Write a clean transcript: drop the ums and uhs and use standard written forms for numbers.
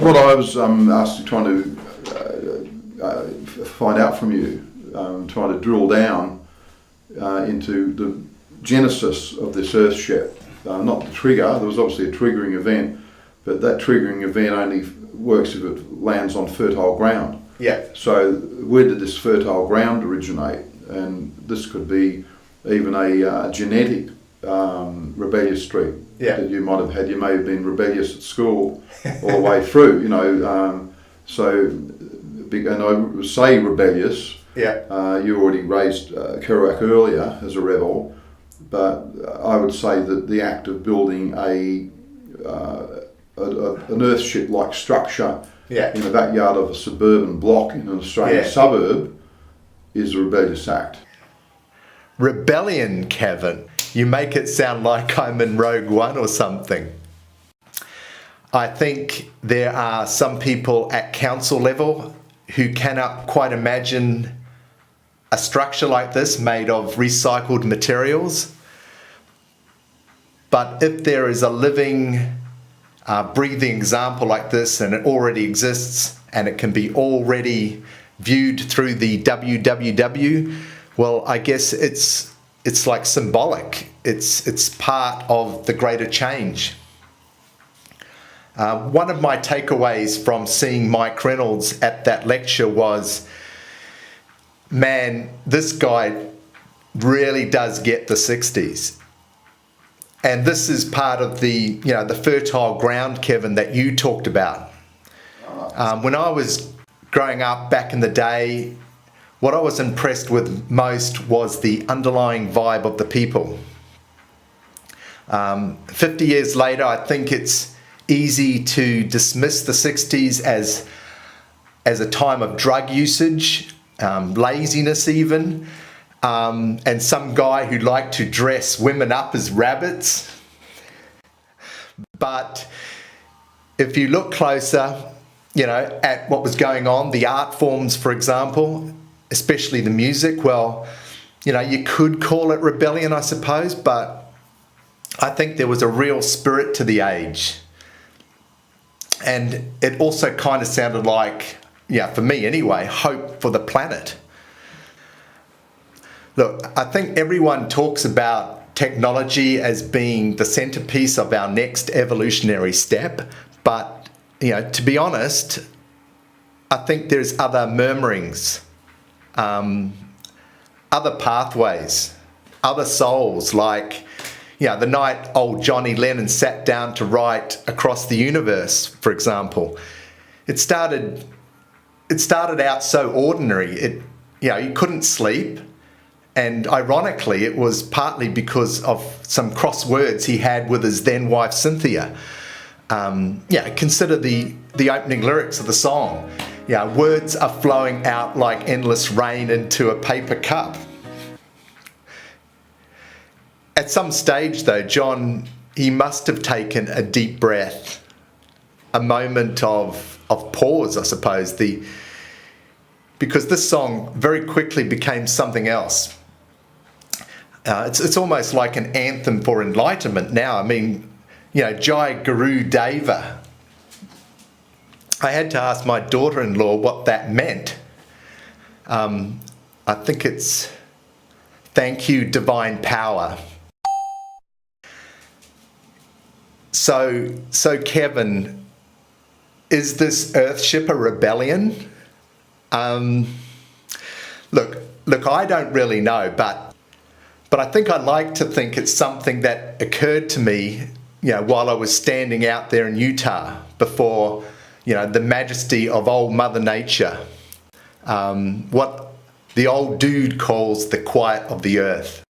what I was asked trying to find out from you, trying to drill down into the genesis of this Earthship. Not the trigger, there was obviously a triggering event, but that triggering event only works if it lands on fertile ground. Yeah. So where did this fertile ground originate? And this could be even a genetic rebellious streak that you might have had. You may have been rebellious at school all the way through, you know. And I would say rebellious. Yeah. You already raised Kerouac earlier as a rebel, but I would say that the act of building an Earthship-like structure in the backyard of a suburban block in an Australian suburb is a rebellious act. Rebellion, Kevin. You make it sound like I'm in Rogue One or something. I think there are some people at council level who cannot quite imagine a structure like this made of recycled materials. But if there is a living, breathing example like this, and it already exists, and it can be already viewed through the www, well, I guess it's like symbolic. It's part of the greater change. One of my takeaways from seeing Mike Reynolds at that lecture was, man, this guy really does get the 60s. And this is part of the fertile ground, Kevin, that you talked about. When I was growing up back in the day, what I was impressed with most was the underlying vibe of the people. 50 years later, I think it's easy to dismiss the 60s as a time of drug usage, laziness even, and some guy who liked to dress women up as rabbits. But if you look closer, at what was going on, the art forms, for example, especially the music, well, you could call it rebellion, I suppose, but I think there was a real spirit to the age. And it also kind of sounded like, for me anyway, hope for the planet. Look, I think everyone talks about technology as being the centerpiece of our next evolutionary step, but, to be honest, I think there's other murmurings, other pathways, other souls, like, the night old Johnny Lennon sat down to write Across the Universe, for example. It started out so ordinary. You couldn't sleep. And ironically, it was partly because of some crosswords he had with his then wife, Cynthia. Consider the opening lyrics of the song. Words are flowing out like endless rain into a paper cup. At some stage, though, John, he must have taken a deep breath, a moment of pause, I suppose, because this song very quickly became something else. It's almost like an anthem for enlightenment now. I mean, Jai Guru Deva. I had to ask my daughter-in-law what that meant. I think it's thank you, divine power. So Kevin, is this Earthship a rebellion? Look, I don't really know, but I think I'd like to think it's something that occurred to me, while I was standing out there in Utah before, the majesty of old Mother Nature. What the old dude calls the quiet of the earth.